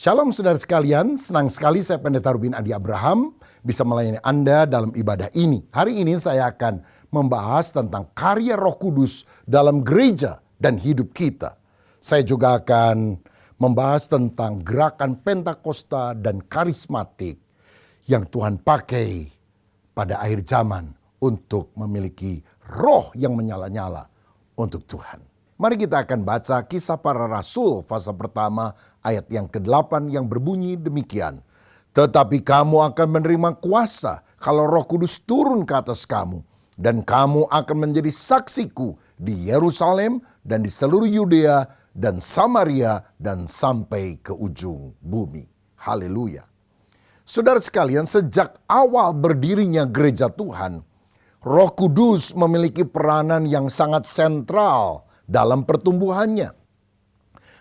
Shalom saudara sekalian, senang sekali saya Pendeta Rubin Adi Abraham bisa melayani Anda dalam ibadah ini. Hari ini saya akan membahas tentang karya Roh Kudus dalam gereja dan hidup kita. Saya juga akan membahas tentang gerakan Pentakosta dan karismatik yang Tuhan pakai pada akhir zaman untuk memiliki roh yang menyala-nyala untuk Tuhan. Mari kita akan baca Kisah Para Rasul pasal pertama ayat yang ke-8 yang berbunyi demikian. Tetapi kamu akan menerima kuasa kalau Roh Kudus turun ke atas kamu. Dan kamu akan menjadi saksiku di Yerusalem dan di seluruh Yudea dan Samaria dan sampai ke ujung bumi. Haleluya. Saudara sekalian, sejak awal berdirinya gereja Tuhan, Roh Kudus memiliki peranan yang sangat sentral dalam pertumbuhannya.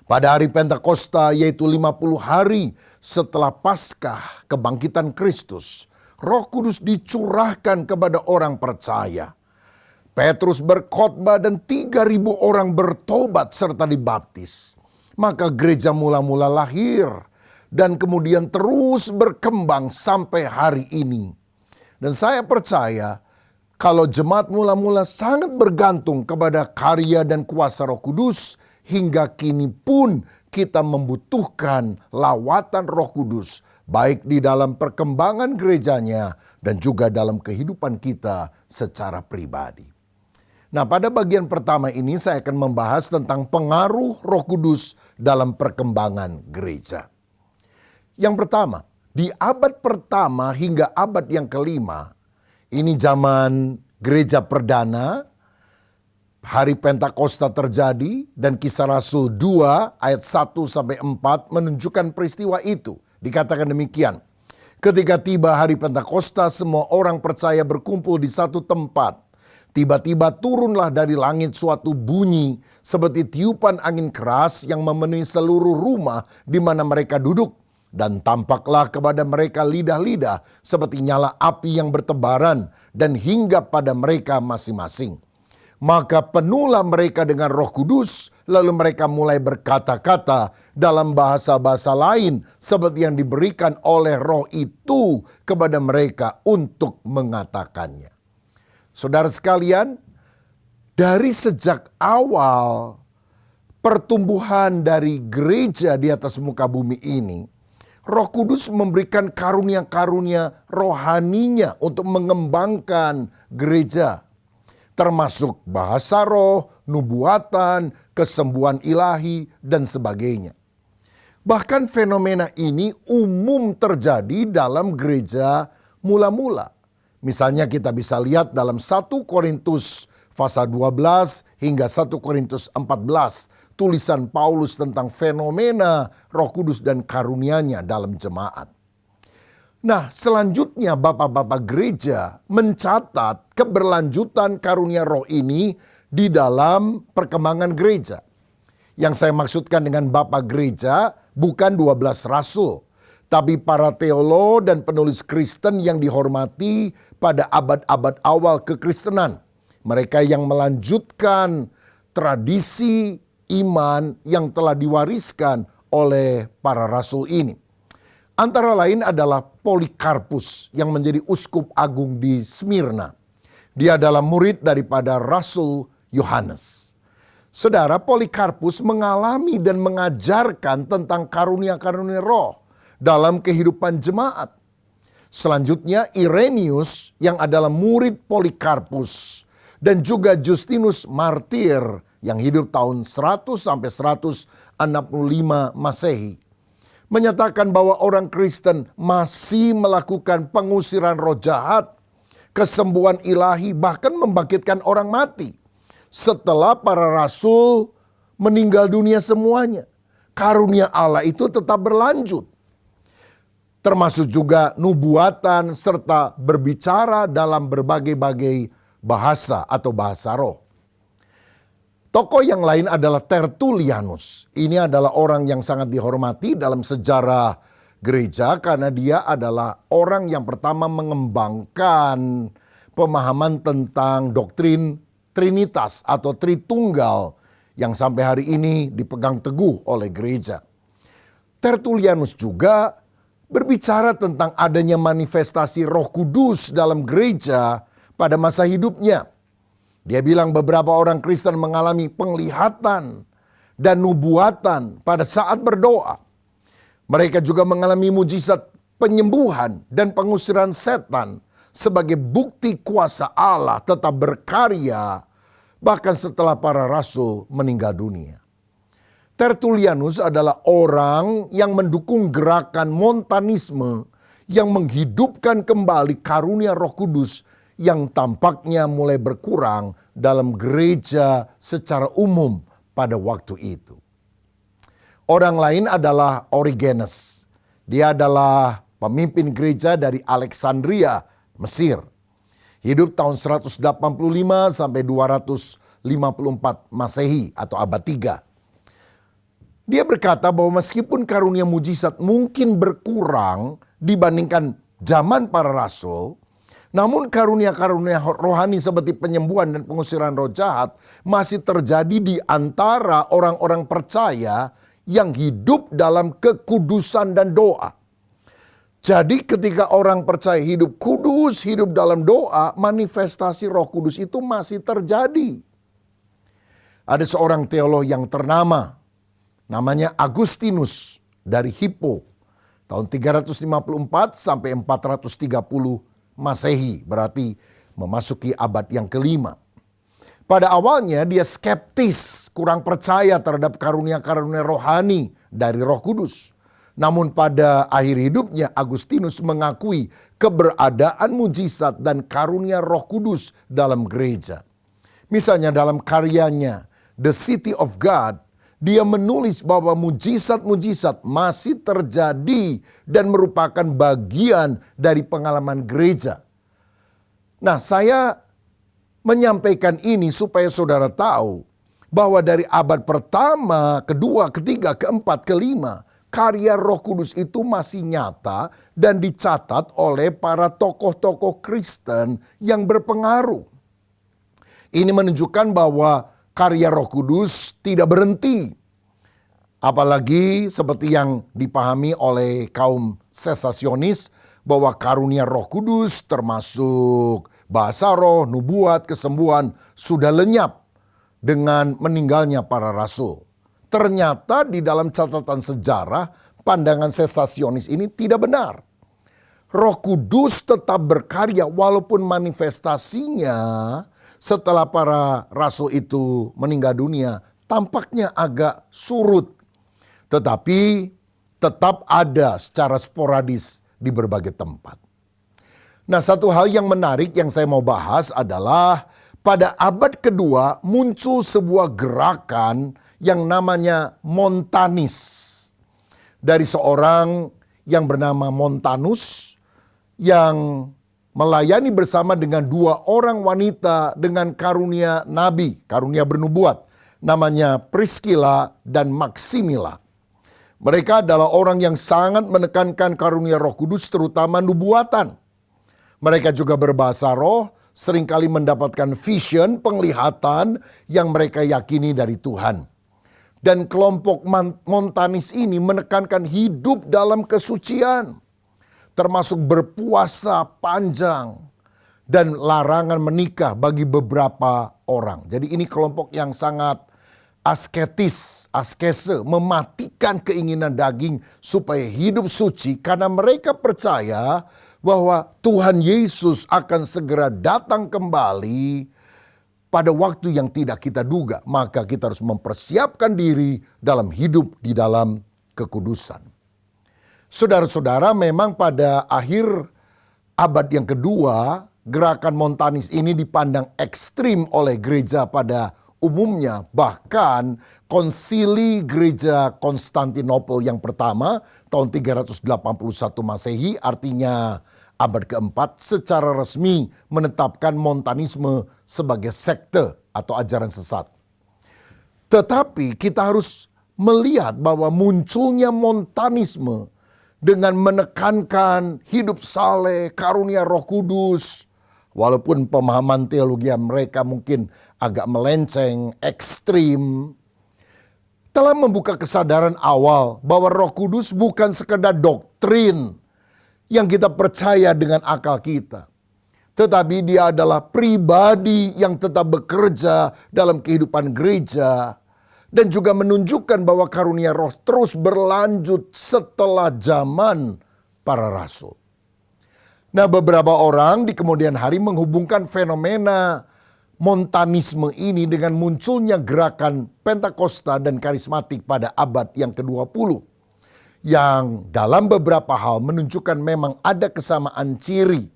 Pada hari Pentakosta, yaitu 50 hari setelah Paskah kebangkitan Kristus, Roh Kudus dicurahkan kepada orang percaya. Petrus berkhotbah dan 3.000 orang bertobat serta dibaptis. Maka gereja mula-mula lahir dan kemudian terus berkembang sampai hari ini. Dan saya percaya kalau jemaat mula-mula sangat bergantung kepada karya dan kuasa Roh Kudus, hingga kini pun kita membutuhkan lawatan Roh Kudus, baik di dalam perkembangan gerejanya dan juga dalam kehidupan kita secara pribadi. Nah, pada bagian pertama ini saya akan membahas tentang pengaruh Roh Kudus dalam perkembangan gereja. Yang pertama, di abad pertama hingga abad yang kelima, ini zaman gereja perdana, hari Pentakosta terjadi dan Kisah Rasul 2 ayat 1-4 menunjukkan peristiwa itu. Dikatakan demikian, ketika tiba hari Pentakosta semua orang percaya berkumpul di satu tempat. Tiba-tiba turunlah dari langit suatu bunyi seperti tiupan angin keras yang memenuhi seluruh rumah di mana mereka duduk. Dan tampaklah kepada mereka lidah-lidah seperti nyala api yang bertebaran dan hinggap pada mereka masing-masing. Maka penuhlah mereka dengan Roh Kudus, lalu mereka mulai berkata-kata dalam bahasa-bahasa lain seperti yang diberikan oleh Roh itu kepada mereka untuk mengatakannya. Saudara sekalian, dari sejak awal pertumbuhan dari gereja di atas muka bumi ini, Roh Kudus memberikan karunia-karunia rohaninya untuk mengembangkan gereja. Termasuk bahasa roh, nubuatan, kesembuhan ilahi, dan sebagainya. Bahkan fenomena ini umum terjadi dalam gereja mula-mula. Misalnya kita bisa lihat dalam 1 Korintus pasal 12 hingga 1 Korintus 14. Tulisan Paulus tentang fenomena Roh Kudus dan karunia-Nya dalam jemaat. Nah, selanjutnya bapak-bapak gereja mencatat keberlanjutan karunia roh ini di dalam perkembangan gereja. Yang saya maksudkan dengan bapak gereja bukan 12 rasul, tapi para teolog dan penulis Kristen yang dihormati pada abad-abad awal kekristenan. Mereka yang melanjutkan tradisi iman yang telah diwariskan oleh para rasul ini. Antara lain adalah Polikarpus yang menjadi uskup agung di Smyrna. Dia adalah murid daripada Rasul Yohanes. Saudara, Polikarpus mengalami dan mengajarkan tentang karunia-karunia roh dalam kehidupan jemaat. Selanjutnya Irenaeus yang adalah murid Polikarpus dan juga Justinus Martir yang hidup tahun 100 sampai 165 Masehi, menyatakan bahwa orang Kristen masih melakukan pengusiran roh jahat, kesembuhan ilahi, bahkan membangkitkan orang mati. Setelah para rasul meninggal dunia semuanya, karunia Allah itu tetap berlanjut. Termasuk juga nubuatan serta berbicara dalam berbagai-bagai bahasa atau bahasa roh. Tokoh yang lain adalah Tertullianus. Ini adalah orang yang sangat dihormati dalam sejarah gereja karena dia adalah orang yang pertama mengembangkan pemahaman tentang doktrin Trinitas atau Tritunggal yang sampai hari ini dipegang teguh oleh gereja. Tertullianus juga berbicara tentang adanya manifestasi Roh Kudus dalam gereja pada masa hidupnya. Dia bilang beberapa orang Kristen mengalami penglihatan dan nubuatan pada saat berdoa. Mereka juga mengalami mujizat penyembuhan dan pengusiran setan sebagai bukti kuasa Allah tetap berkarya bahkan setelah para rasul meninggal dunia. Tertullianus adalah orang yang mendukung gerakan Montanisme yang menghidupkan kembali karunia Roh Kudus yang tampaknya mulai berkurang dalam gereja secara umum pada waktu itu. Orang lain adalah Origenes. Dia adalah pemimpin gereja dari Alexandria, Mesir. Hidup tahun 185 sampai 254 Masehi atau abad 3. Dia berkata bahwa meskipun karunia mujizat mungkin berkurang dibandingkan zaman para rasul, namun karunia-karunia rohani seperti penyembuhan dan pengusiran roh jahat masih terjadi di antara orang-orang percaya yang hidup dalam kekudusan dan doa. Jadi ketika orang percaya hidup kudus, hidup dalam doa, manifestasi Roh Kudus itu masih terjadi. Ada seorang teolog yang ternama, namanya Agustinus dari Hippo, tahun 354 sampai 430 Masehi, berarti memasuki abad yang kelima. Pada awalnya dia skeptis, kurang percaya terhadap karunia-karunia rohani dari Roh Kudus. Namun pada akhir hidupnya Agustinus mengakui keberadaan mujizat dan karunia Roh Kudus dalam gereja. Misalnya dalam karyanya The City of God, dia menulis bahwa mujizat-mujizat masih terjadi dan merupakan bagian dari pengalaman gereja. Nah, saya menyampaikan ini supaya saudara tahu bahwa dari abad pertama, kedua, ketiga, keempat, kelima, karya Roh Kudus itu masih nyata dan dicatat oleh para tokoh-tokoh Kristen yang berpengaruh. Ini menunjukkan bahwa karya Roh Kudus tidak berhenti. Apalagi seperti yang dipahami oleh kaum sesasionis bahwa karunia Roh Kudus termasuk bahasa roh, nubuat, kesembuhan sudah lenyap dengan meninggalnya para rasul. Ternyata di dalam catatan sejarah pandangan sesasionis ini tidak benar. Roh Kudus tetap berkarya walaupun manifestasinya setelah para rasul itu meninggal dunia tampaknya agak surut. Tetapi tetap ada secara sporadis di berbagai tempat. Nah, satu hal yang menarik yang saya mau bahas adalah pada abad kedua muncul sebuah gerakan yang namanya Montanis. Dari seorang yang bernama Montanus yang melayani bersama dengan dua orang wanita dengan karunia nabi, karunia bernubuat. Namanya Priscilla dan Maximilla. Mereka adalah orang yang sangat menekankan karunia Roh Kudus terutama nubuatan. Mereka juga berbahasa roh, seringkali mendapatkan vision, penglihatan yang mereka yakini dari Tuhan. Dan kelompok Montanis ini menekankan hidup dalam kesucian, termasuk berpuasa panjang dan larangan menikah bagi beberapa orang. Jadi ini kelompok yang sangat asketis, askese, mematikan keinginan daging supaya hidup suci karena mereka percaya bahwa Tuhan Yesus akan segera datang kembali pada waktu yang tidak kita duga. Maka kita harus mempersiapkan diri dalam hidup di dalam kekudusan. Saudara-saudara, memang pada akhir abad yang kedua, gerakan Montanis ini dipandang ekstrim oleh gereja pada umumnya. Bahkan konsili gereja Konstantinopel yang pertama tahun 381 Masehi, artinya abad keempat, secara resmi menetapkan Montanisme sebagai sekte atau ajaran sesat. Tetapi kita harus melihat bahwa munculnya Montanisme dengan menekankan hidup saleh, karunia Roh Kudus, walaupun pemahaman teologi mereka mungkin agak melenceng, ekstrim. telah membuka kesadaran awal bahwa Roh Kudus bukan sekedar doktrin yang kita percaya dengan akal kita, tetapi dia adalah pribadi yang tetap bekerja dalam kehidupan gereja dan juga menunjukkan bahwa karunia Roh terus berlanjut setelah zaman para rasul. Nah, beberapa orang di kemudian hari menghubungkan fenomena montanisme ini dengan munculnya gerakan Pentakosta dan karismatik pada abad yang ke-20. Yang dalam beberapa hal menunjukkan memang ada kesamaan ciri.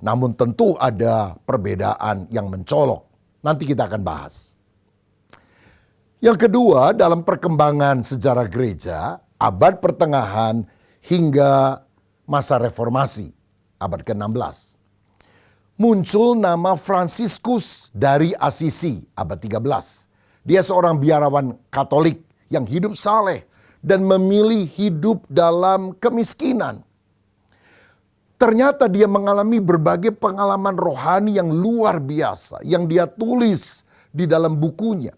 Namun tentu ada perbedaan yang mencolok. Nanti kita akan bahas. Yang kedua, dalam perkembangan sejarah gereja, abad pertengahan hingga masa reformasi, abad ke-16. Muncul nama Fransiskus dari Assisi, abad 13. Dia seorang biarawan Katolik yang hidup saleh dan memilih hidup dalam kemiskinan. Ternyata dia mengalami berbagai pengalaman rohani yang luar biasa yang dia tulis di dalam bukunya.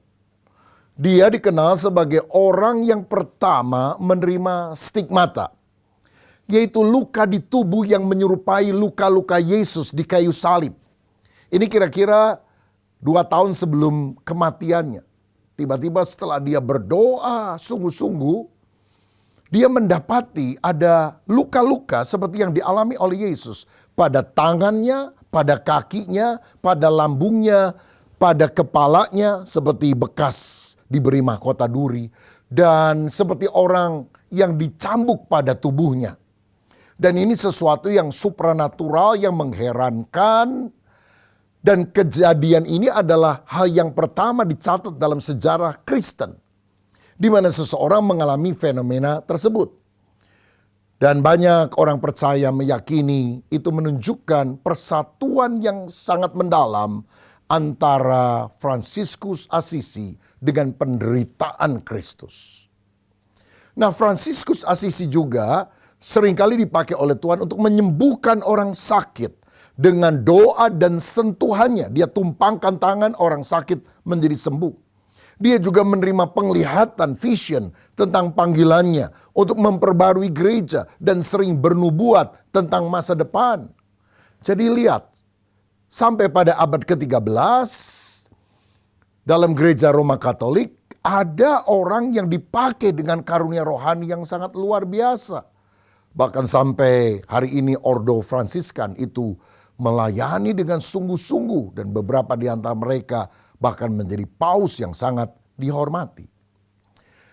Dia dikenal sebagai orang yang pertama menerima stigmata, yaitu luka di tubuh yang menyerupai luka-luka Yesus di kayu salib. Ini kira-kira 2 tahun sebelum kematiannya. Tiba-tiba setelah dia berdoa sungguh-sungguh, dia mendapati ada luka-luka seperti yang dialami oleh Yesus. Pada tangannya, pada kakinya, pada lambungnya, pada kepalanya seperti bekas diberi mahkota duri. Dan seperti orang yang dicambuk pada tubuhnya. Dan ini sesuatu yang supranatural, yang mengherankan. Dan kejadian ini adalah hal yang pertama dicatat dalam sejarah Kristen, di mana seseorang mengalami fenomena tersebut. Dan banyak orang percaya meyakini itu menunjukkan persatuan yang sangat mendalam antara Fransiskus Assisi dengan penderitaan Kristus. Nah, Fransiskus Assisi juga seringkali dipakai oleh Tuhan untuk menyembuhkan orang sakit dengan doa dan sentuhannya. Dia tumpangkan tangan, orang sakit menjadi sembuh. Dia juga menerima penglihatan, vision tentang panggilannya untuk memperbarui gereja dan sering bernubuat tentang masa depan. Jadi lihat, sampai pada abad ke-13 dalam gereja Roma Katolik ada orang yang dipakai dengan karunia rohani yang sangat luar biasa. Bahkan sampai hari ini Ordo Fransiskan itu melayani dengan sungguh-sungguh, dan beberapa di antara mereka bahkan menjadi paus yang sangat dihormati.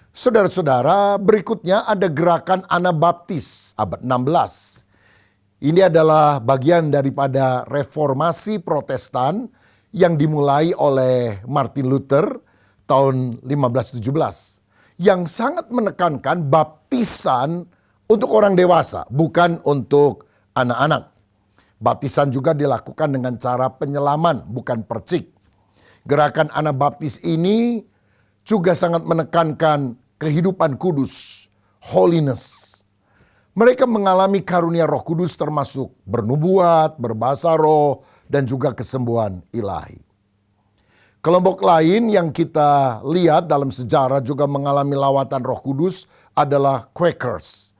Saudara-saudara, berikutnya ada gerakan Anabaptis abad 16. Ini adalah bagian daripada reformasi Protestan yang dimulai oleh Martin Luther tahun 1517. Yang sangat menekankan baptisan untuk orang dewasa, bukan untuk anak-anak. Baptisan juga dilakukan dengan cara penyelaman, bukan percik. Gerakan Anabaptis ini juga sangat menekankan kehidupan kudus, holiness. Mereka mengalami karunia Roh Kudus termasuk bernubuat, berbahasa roh, dan juga kesembuhan ilahi. Kelompok lain yang kita lihat dalam sejarah juga mengalami lawatan Roh Kudus adalah Quakers,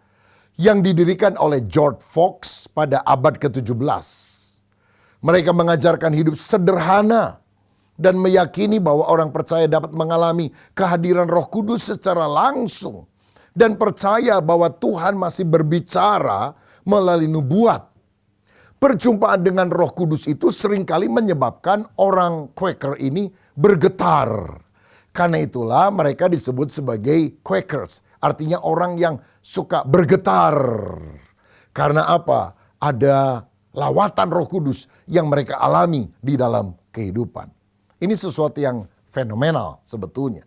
yang didirikan oleh George Fox pada abad ke-17. Mereka mengajarkan hidup sederhana dan meyakini bahwa orang percaya dapat mengalami kehadiran Roh Kudus secara langsung dan percaya bahwa Tuhan masih berbicara melalui nubuat. Perjumpaan dengan Roh Kudus itu seringkali menyebabkan orang Quaker ini bergetar. Karena itulah mereka disebut sebagai Quakers. Artinya orang yang suka bergetar. Karena apa? Ada lawatan Roh Kudus yang mereka alami di dalam kehidupan. Ini sesuatu yang fenomenal sebetulnya.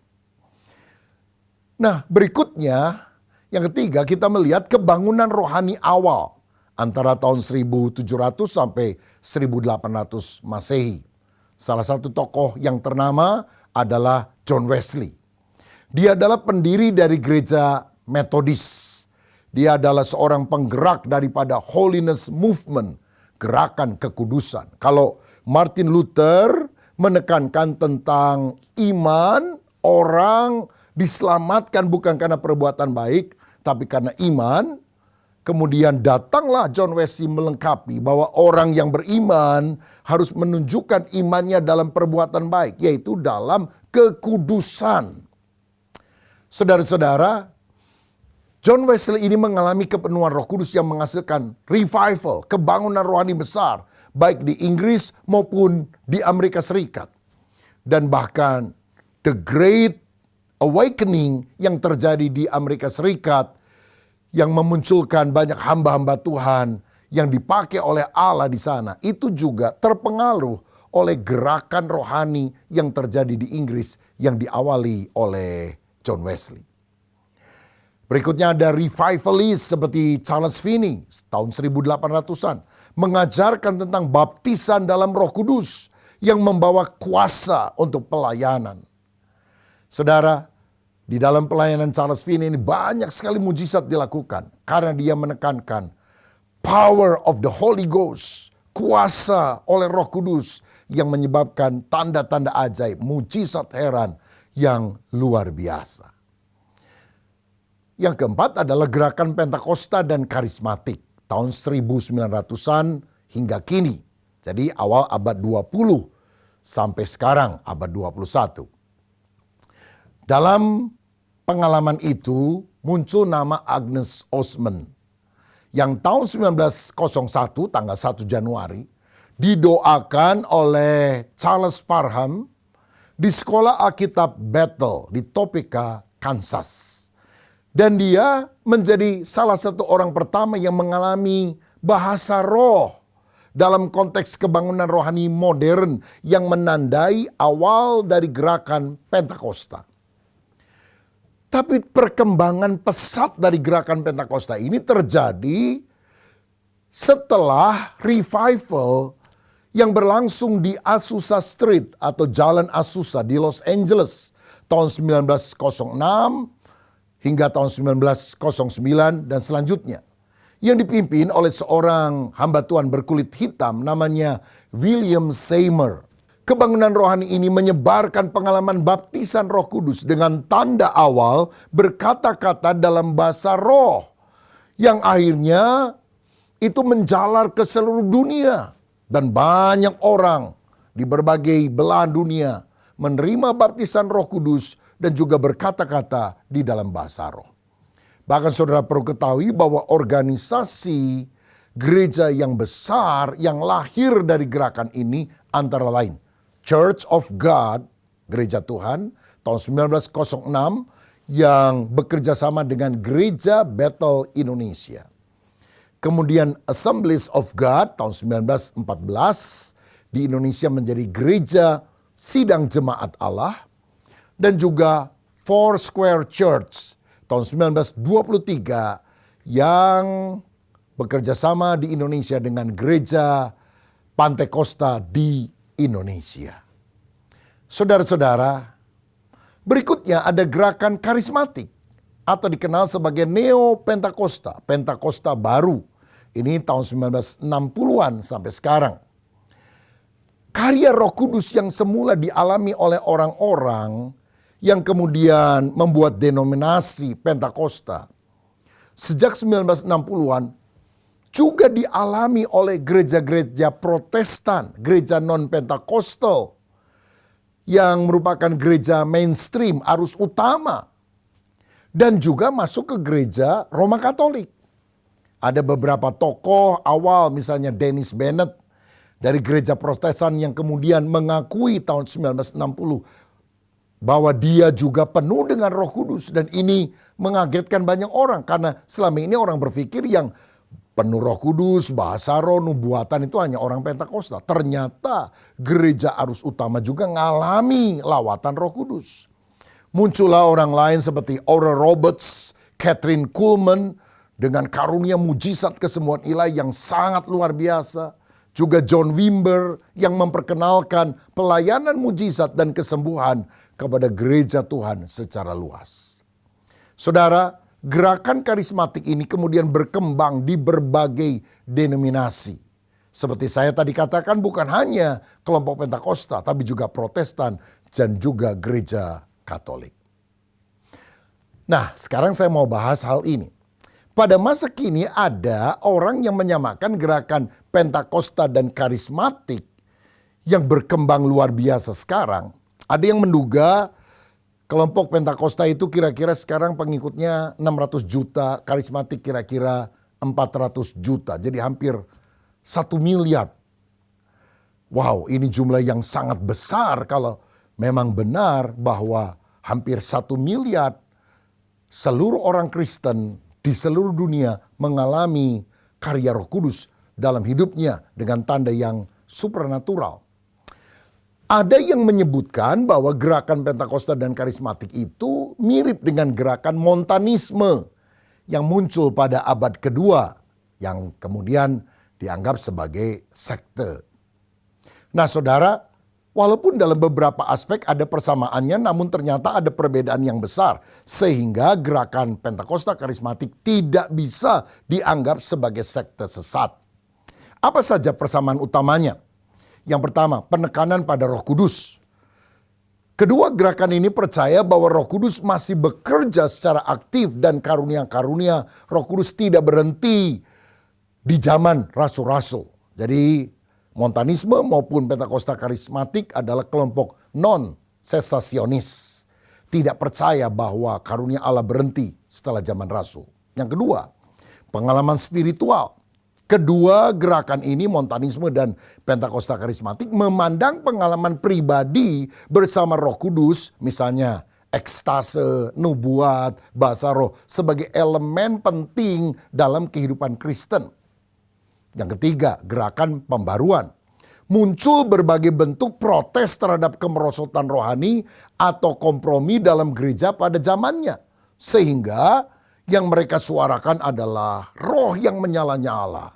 Nah, berikutnya yang ketiga kita melihat kebangunan rohani awal antara tahun 1700 sampai 1800 Masehi. Salah satu tokoh yang ternama adalah John Wesley. Dia adalah pendiri dari gereja Metodis. Dia adalah seorang penggerak daripada Holiness Movement, gerakan kekudusan. Kalau Martin Luther menekankan tentang iman orang diselamatkan bukan karena perbuatan baik, tapi karena iman. Kemudian datanglah John Wesley melengkapi bahwa orang yang beriman harus menunjukkan imannya dalam perbuatan baik, yaitu dalam kekudusan. Saudara-saudara, John Wesley ini mengalami kepenuhan Roh Kudus yang menghasilkan revival, kebangunan rohani besar, baik di Inggris maupun di Amerika Serikat. Dan bahkan the Great Awakening yang terjadi di Amerika Serikat, yang memunculkan banyak hamba-hamba Tuhan yang dipakai oleh Allah di sana, itu juga terpengaruh oleh gerakan rohani yang terjadi di Inggris yang diawali oleh John Wesley. Berikutnya ada revivalist seperti Charles Finney tahun 1800-an mengajarkan tentang baptisan dalam Roh Kudus yang membawa kuasa untuk pelayanan. Saudara, di dalam pelayanan Charles Finney ini banyak sekali mujizat dilakukan karena dia menekankan power of the Holy Ghost, kuasa oleh Roh Kudus yang menyebabkan tanda-tanda ajaib, mujizat heran yang luar biasa. Yang keempat adalah gerakan Pentakosta dan karismatik tahun 1900-an hingga kini. Jadi awal abad 20 sampai sekarang abad 21. Dalam pengalaman itu muncul nama Agnes Osman yang tahun 1901 tanggal 1 Januari didoakan oleh Charles Parham di sekolah Alkitab Bethel di Topeka, Kansas. Dan dia menjadi salah satu orang pertama yang mengalami bahasa roh dalam konteks kebangunan rohani modern yang menandai awal dari gerakan Pentakosta. Tapi perkembangan pesat dari gerakan Pentakosta ini terjadi setelah revival yang berlangsung di Azusa Street atau Jalan Azusa di Los Angeles tahun 1906 hingga tahun 1909 dan selanjutnya. Yang dipimpin oleh seorang hamba Tuhan berkulit hitam namanya William Seymour. Kebangunan rohani ini menyebarkan pengalaman baptisan Roh Kudus dengan tanda awal berkata-kata dalam bahasa roh. Yang akhirnya itu menjalar ke seluruh dunia. Dan banyak orang di berbagai belahan dunia menerima baptisan Roh Kudus dan juga berkata-kata di dalam bahasa roh. Bahkan saudara perlu ketahui bahwa organisasi gereja yang besar yang lahir dari gerakan ini antara lain Church of God, Gereja Tuhan, tahun 1906 yang bekerja sama dengan Gereja Bethel Indonesia. Kemudian Assemblies of God tahun 1914 di Indonesia menjadi Gereja Sidang Jemaat Allah. Dan juga Foursquare Church tahun 1923 yang bekerja sama di Indonesia dengan Gereja Pantai Costa di Indonesia. Saudara-saudara, berikutnya ada gerakan karismatik atau dikenal sebagai Neo-Pentakosta, Pentakosta baru. Ini tahun 1960-an sampai sekarang. Karya Roh Kudus yang semula dialami oleh orang-orang yang kemudian membuat denominasi Pentakosta sejak 1960-an juga dialami oleh gereja-gereja Protestan, gereja non-Pentakostal yang merupakan gereja mainstream, arus utama, dan juga masuk ke gereja Roma Katolik. Ada beberapa tokoh awal, misalnya Dennis Bennett dari gereja Protestan yang kemudian mengakui tahun 1960 bahwa dia juga penuh dengan Roh Kudus, dan ini mengagetkan banyak orang karena selama ini orang berpikir yang penuh Roh Kudus, bahasa roh, nubuatan itu hanya orang Pentakosta. Ternyata gereja arus utama juga ngalami lawatan Roh Kudus. Muncullah orang lain seperti Oral Roberts, Catherine Kuhlman dengan karunia mujizat kesembuhan ilahi yang sangat luar biasa. Juga John Wimber yang memperkenalkan pelayanan mujizat dan kesembuhan kepada gereja Tuhan secara luas. Saudara, gerakan karismatik ini kemudian berkembang di berbagai denominasi. Seperti saya tadi katakan, bukan hanya kelompok Pentakosta, tapi juga Protestan dan juga gereja Katolik. Nah, sekarang saya mau bahas hal ini. Pada masa kini ada orang yang menyamakan gerakan Pentakosta dan karismatik yang berkembang luar biasa sekarang. Ada yang menduga kelompok Pentakosta itu kira-kira sekarang pengikutnya 600 juta, karismatik kira-kira 400 juta. Jadi hampir 1 miliar. Wow, ini jumlah yang sangat besar kalau memang benar bahwa hampir 1 miliar seluruh orang Kristen di seluruh dunia mengalami karya Roh Kudus dalam hidupnya dengan tanda yang supranatural. Ada yang menyebutkan bahwa gerakan Pentakosta dan karismatik itu mirip dengan gerakan Montanisme yang muncul pada abad kedua yang kemudian dianggap sebagai sekte. Nah saudara, walaupun dalam beberapa aspek ada persamaannya, namun ternyata ada perbedaan yang besar. Sehingga gerakan Pentakosta karismatik tidak bisa dianggap sebagai sekte sesat. Apa saja persamaan utamanya? Yang pertama, penekanan pada Roh Kudus. Kedua, gerakan ini percaya bahwa Roh Kudus masih bekerja secara aktif dan karunia-karunia Roh Kudus tidak berhenti di zaman rasul-rasul. Jadi Montanisme maupun Pentakosta karismatik adalah kelompok non-sesasionis. Tidak percaya bahwa karunia Allah berhenti setelah zaman rasul. Yang kedua, pengalaman spiritual. Kedua gerakan ini, Montanisme dan Pentakosta karismatik, memandang pengalaman pribadi bersama Roh Kudus, misalnya ekstase, nubuat, bahasa roh, sebagai elemen penting dalam kehidupan Kristen. Yang ketiga, gerakan pembaruan. Muncul berbagai bentuk protes terhadap kemerosotan rohani atau kompromi dalam gereja pada zamannya. Sehingga yang mereka suarakan adalah roh yang menyala-nyala,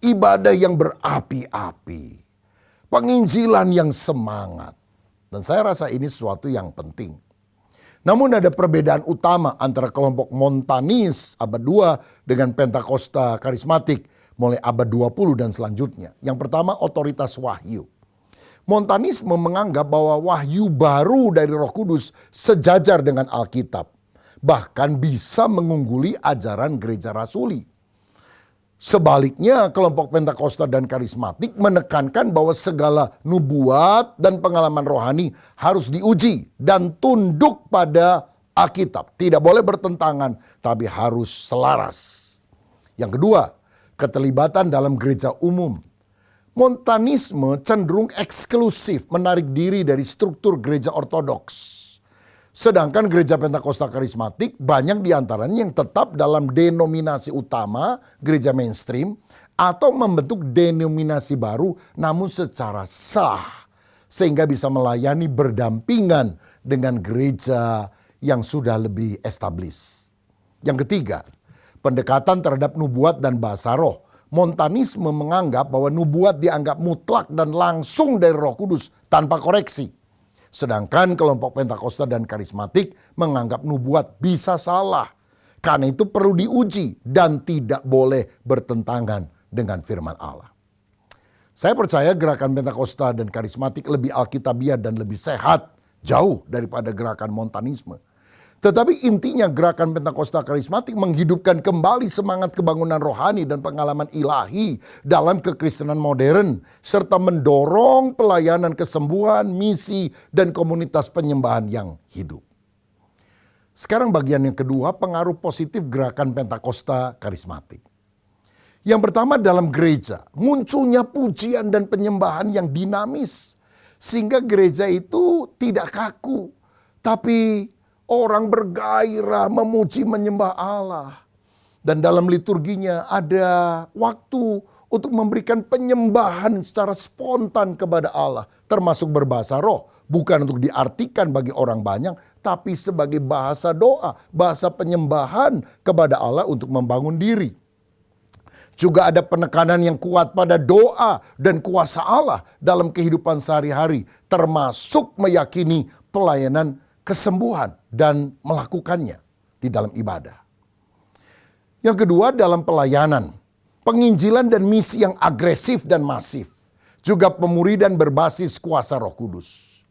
ibadah yang berapi-api, penginjilan yang semangat. Dan saya rasa ini sesuatu yang penting. Namun ada perbedaan utama antara kelompok Montanis abad 2 dengan Pentakosta karismatik mulai abad 20 dan selanjutnya. Yang pertama, otoritas wahyu. Montanisme menganggap bahwa wahyu baru dari Roh Kudus sejajar dengan Alkitab. Bahkan bisa mengungguli ajaran gereja rasuli. Sebaliknya, kelompok Pentakosta dan karismatik menekankan bahwa segala nubuat dan pengalaman rohani harus diuji dan tunduk pada Alkitab. Tidak boleh bertentangan, tapi harus selaras. Yang kedua, keterlibatan dalam gereja umum. Montanisme cenderung eksklusif, menarik diri dari struktur gereja ortodoks. Sedangkan gereja Pentakosta karismatik banyak diantaranya yang tetap dalam denominasi utama gereja mainstream atau membentuk denominasi baru namun secara sah. Sehingga bisa melayani berdampingan dengan gereja yang sudah lebih established. Yang ketiga, pendekatan terhadap nubuat dan bahasa roh. Montanisme menganggap bahwa nubuat dianggap mutlak dan langsung dari Roh Kudus tanpa koreksi. Sedangkan kelompok Pentakosta dan karismatik menganggap nubuat bisa salah. Karena itu perlu diuji dan tidak boleh bertentangan dengan firman Allah. Saya percaya gerakan Pentakosta dan karismatik lebih alkitabiah dan lebih sehat jauh daripada gerakan Montanisme. Tetapi intinya gerakan Pentakosta karismatik menghidupkan kembali semangat kebangunan rohani dan pengalaman ilahi dalam kekristenan modern. Serta mendorong pelayanan kesembuhan, misi, dan komunitas penyembahan yang hidup. Sekarang bagian yang kedua, pengaruh positif gerakan Pentakosta karismatik. Yang pertama dalam gereja, munculnya pujian dan penyembahan yang dinamis. Sehingga gereja itu tidak kaku, tapi orang bergairah memuji menyembah Allah. Dan dalam liturginya ada waktu untuk memberikan penyembahan secara spontan kepada Allah. Termasuk berbahasa roh. Bukan untuk diartikan bagi orang banyak, tapi sebagai bahasa doa, bahasa penyembahan kepada Allah untuk membangun diri. Juga ada penekanan yang kuat pada doa dan kuasa Allah dalam kehidupan sehari-hari. Termasuk meyakini pelayanan kesembuhan dan melakukannya di dalam ibadah. Yang kedua dalam pelayanan, penginjilan dan misi yang agresif dan masif. Juga pemuridan berbasis kuasa Roh Kudus.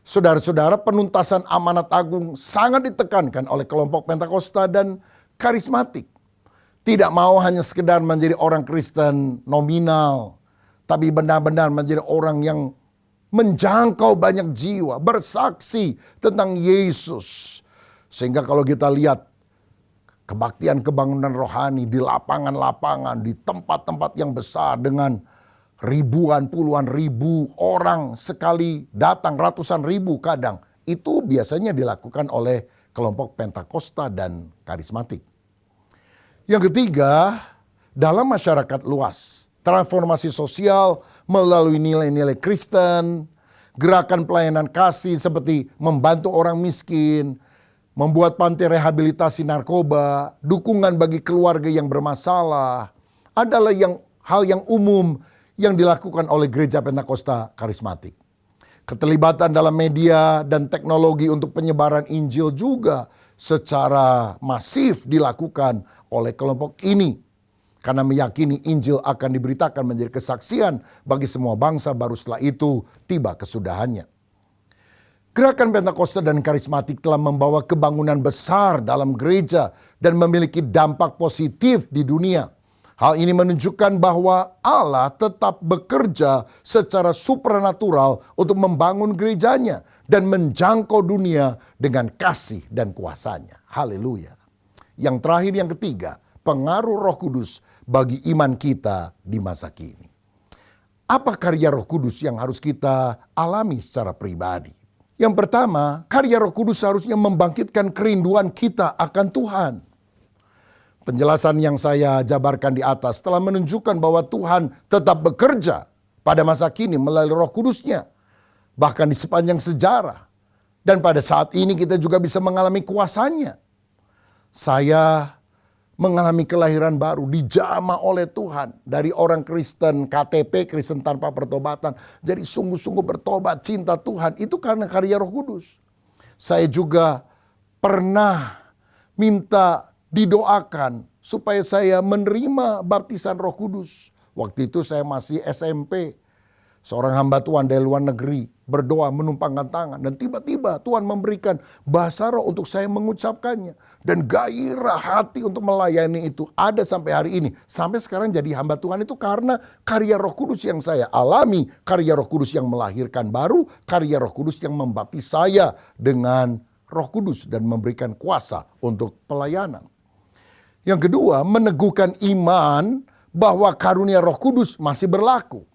Saudara-saudara, penuntasan amanat agung sangat ditekankan oleh kelompok Pentakosta dan karismatik. Tidak mau hanya sekedar menjadi orang Kristen nominal, tapi benar-benar menjadi orang yang menjangkau banyak jiwa, bersaksi tentang Yesus. Sehingga kalau kita lihat kebaktian kebangunan rohani di lapangan-lapangan, di tempat-tempat yang besar dengan ribuan, puluhan ribu orang sekali datang, ratusan ribu kadang. Itu biasanya dilakukan oleh kelompok Pentakosta dan karismatik. Yang ketiga, dalam masyarakat luas, transformasi sosial melalui nilai-nilai Kristen, gerakan pelayanan kasih seperti membantu orang miskin, membuat panti rehabilitasi narkoba, dukungan bagi keluarga yang bermasalah, adalah hal yang umum yang dilakukan oleh gereja Pentakosta karismatik. Keterlibatan dalam media dan teknologi untuk penyebaran Injil juga secara masif dilakukan oleh kelompok ini. Karena meyakini Injil akan diberitakan menjadi kesaksian bagi semua bangsa, baru setelah itu tiba kesudahannya. Gerakan Pentakosta dan karismatik telah membawa kebangunan besar dalam gereja dan memiliki dampak positif di dunia. Hal ini menunjukkan bahwa Allah tetap bekerja secara supranatural untuk membangun gerejanya dan menjangkau dunia dengan kasih dan kuasanya. Haleluya. Yang terakhir, yang ketiga, pengaruh Roh Kudus bagi iman kita di masa kini. Apa karya Roh Kudus yang harus kita alami secara pribadi? Yang pertama, karya Roh Kudus seharusnya membangkitkan kerinduan kita akan Tuhan. Penjelasan yang saya jabarkan di atas telah menunjukkan bahwa Tuhan tetap bekerja pada masa kini melalui Roh Kudus-Nya, bahkan di sepanjang sejarah. Dan pada saat ini kita juga bisa mengalami kuasanya. Saya mengalami kelahiran baru, dijamah oleh Tuhan. Dari orang Kristen KTP, Kristen tanpa pertobatan, jadi sungguh-sungguh bertobat, cinta Tuhan. Itu karena karya Roh Kudus. Saya juga pernah minta didoakan supaya saya menerima baptisan Roh Kudus. Waktu itu saya masih SMP. Seorang hamba Tuhan dari luar negeri berdoa menumpangkan tangan. Dan tiba-tiba Tuhan memberikan bahasa roh untuk saya mengucapkannya. Dan gairah hati untuk melayani itu ada sampai hari ini. Sampai sekarang jadi hamba Tuhan itu karena karya Roh Kudus yang saya alami. Karya Roh Kudus yang melahirkan baru. Karya Roh Kudus yang membaptis saya dengan Roh Kudus dan memberikan kuasa untuk pelayanan. Yang kedua, meneguhkan iman bahwa karunia Roh Kudus masih berlaku.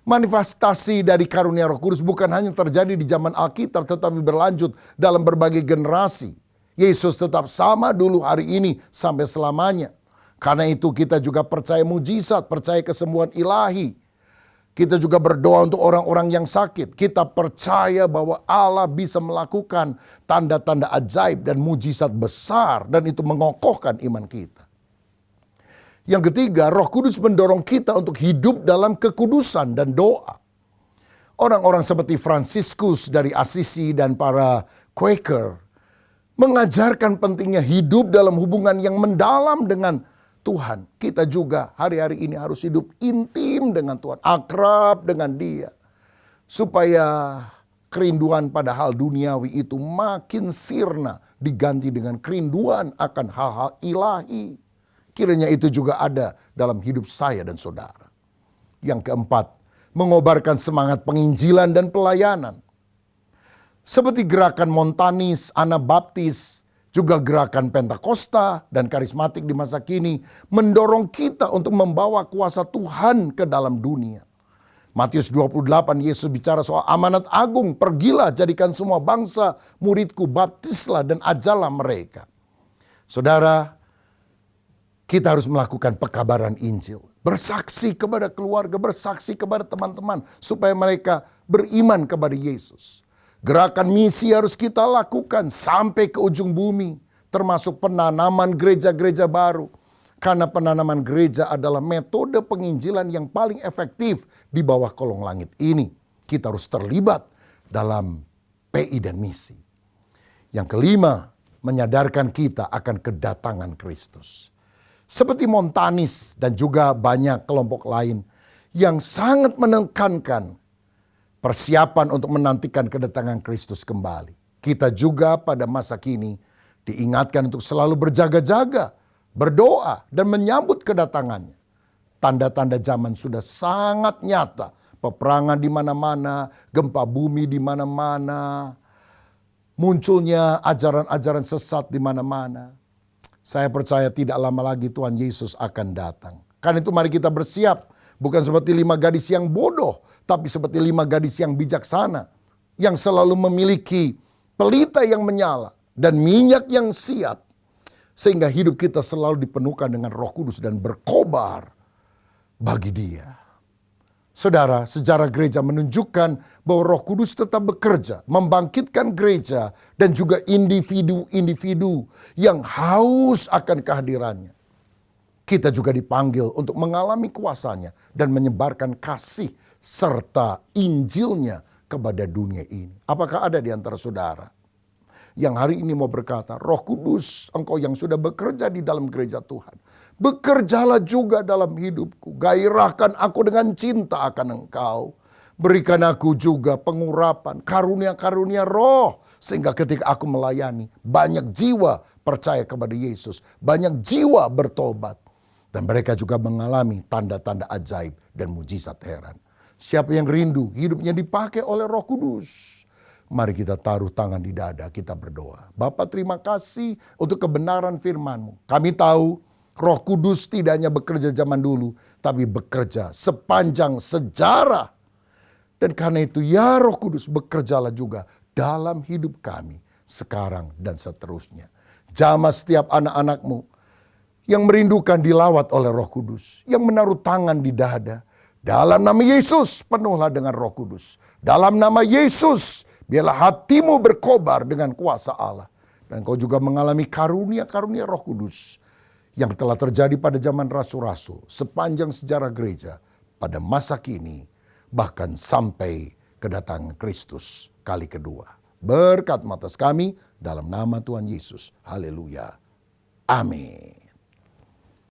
Manifestasi dari karunia Roh Kudus bukan hanya terjadi di zaman Alkitab, tetapi berlanjut dalam berbagai generasi. Yesus tetap sama dulu, hari ini, sampai selamanya. Karena itu kita juga percaya mujizat, percaya kesembuhan ilahi. Kita juga berdoa untuk orang-orang yang sakit. Kita percaya bahwa Allah bisa melakukan tanda-tanda ajaib dan mujizat besar, dan itu mengokohkan iman kita. Yang ketiga, Roh Kudus mendorong kita untuk hidup dalam kekudusan dan doa. Orang-orang seperti Fransiskus dari Assisi dan para Quaker mengajarkan pentingnya hidup dalam hubungan yang mendalam dengan Tuhan. Kita juga hari-hari ini harus hidup intim dengan Tuhan, akrab dengan Dia. Supaya kerinduan pada hal duniawi itu makin sirna diganti dengan kerinduan akan hal-hal ilahi. Kiranya itu juga ada dalam hidup saya dan saudara. Yang keempat, mengobarkan semangat penginjilan dan pelayanan. Seperti gerakan Montanis, Anabaptis, juga gerakan Pentakosta dan karismatik di masa kini mendorong kita untuk membawa kuasa Tuhan ke dalam dunia. Matius 28, Yesus bicara soal amanat agung, pergilah jadikan semua bangsa muridku, baptislah dan ajarlah mereka. Saudara, kita harus melakukan pekabaran Injil. Bersaksi kepada keluarga, bersaksi kepada teman-teman. Supaya mereka beriman kepada Yesus. Gerakan misi harus kita lakukan sampai ke ujung bumi. Termasuk penanaman gereja-gereja baru. Karena penanaman gereja adalah metode penginjilan yang paling efektif di bawah kolong langit ini. Kita harus terlibat dalam PI dan misi. Yang kelima, menyadarkan kita akan kedatangan Kristus. Seperti Montanis dan juga banyak kelompok lain yang sangat menekankan persiapan untuk menantikan kedatangan Kristus kembali. Kita juga pada masa kini diingatkan untuk selalu berjaga-jaga, berdoa, dan menyambut kedatangannya. Tanda-tanda zaman sudah sangat nyata. Peperangan di mana-mana, gempa bumi di mana-mana, munculnya ajaran-ajaran sesat di mana-mana. Saya percaya tidak lama lagi Tuhan Yesus akan datang. Karena itu mari kita bersiap. Bukan seperti 5 gadis yang bodoh, tapi seperti 5 gadis yang bijaksana. Yang selalu memiliki pelita yang menyala dan minyak yang siap. Sehingga hidup kita selalu dipenuhkan dengan Roh Kudus dan berkobar bagi Dia. Saudara, sejarah gereja menunjukkan bahwa Roh Kudus tetap bekerja, membangkitkan gereja dan juga individu-individu yang haus akan kehadirannya. Kita juga dipanggil untuk mengalami kuasanya dan menyebarkan kasih serta Injilnya kepada dunia ini. Apakah ada di antara saudara yang hari ini mau berkata, Roh Kudus, Engkau yang sudah bekerja di dalam gereja Tuhan, bekerjalah juga dalam hidupku. Gairahkan aku dengan cinta akan Engkau. Berikan aku juga pengurapan, karunia-karunia roh. Sehingga ketika aku melayani, banyak jiwa percaya kepada Yesus. Banyak jiwa bertobat. Dan mereka juga mengalami tanda-tanda ajaib dan mujizat heran. Siapa yang rindu hidupnya dipakai oleh Roh Kudus? Mari kita taruh tangan di dada, kita berdoa. Bapa, terima kasih untuk kebenaran firman-Mu. Kami tahu Roh Kudus tidak hanya bekerja zaman dulu, tapi bekerja sepanjang sejarah. Dan karena itu ya Roh Kudus, bekerjalah juga dalam hidup kami sekarang dan seterusnya. Jamah setiap anak-anak-Mu yang merindukan dilawat oleh Roh Kudus, yang menaruh tangan di dada. Dalam nama Yesus penuhlah dengan Roh Kudus. Dalam nama Yesus biarlah hatimu berkobar dengan kuasa Allah. Dan kau juga mengalami karunia-karunia Roh Kudus yang telah terjadi pada zaman rasul-rasul sepanjang sejarah gereja pada masa kini, bahkan sampai kedatangan Kristus kali kedua. Berkat atas kami dalam nama Tuhan Yesus. Haleluya. Amin.